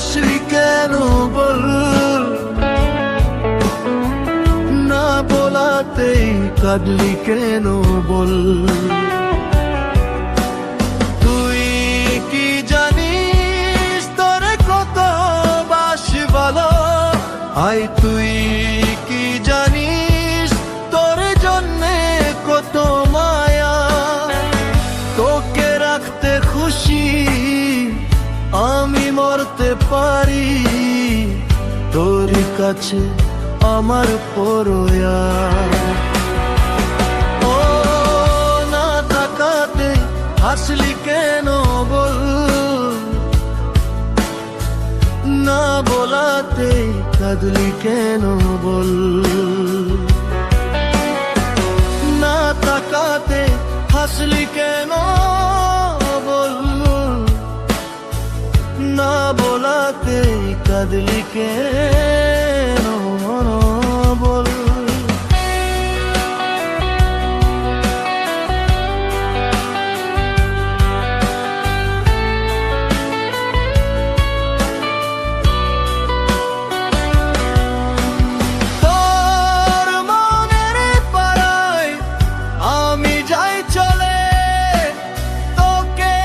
হাসলি কেন বল, না বলাতেই কাঁদলি কেন বল। তুই কি জানিস তোরে কত বাসি ভালো, আয় তুই কি জানিস তোর জন্যে কত মায়া। তোকে রাখতে খুশি আমি মরতে পারি, তোর কাছে আমার পরোয়া। ও না তাকাতে হাসলি কেন বল, না বলাতে কাঁদলি কেন বল। না তাকাতে হাসলি কেন বল, না বলাতে কাঁদলি কেন বল। তোর মনের পাড়ায় আমি যাই চলে, তোকে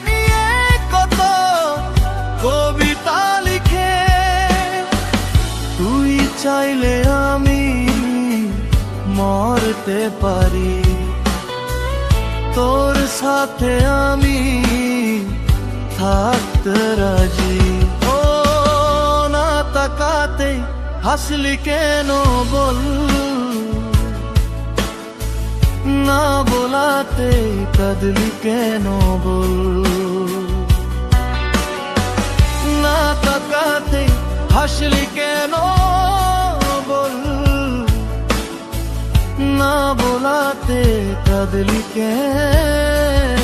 নিয়ে কত কবিতা লিখে। তুই চাইলে আমি মরতে পারি, তোর সাথে আমি থাকতে রাজি। ও না তাকাতে হাসলি কেন বল, না বলাতে কাঁদলি কেন বল। না তাকাতে হাসলি কেন বল, না বলাতে কাঁদলি কেন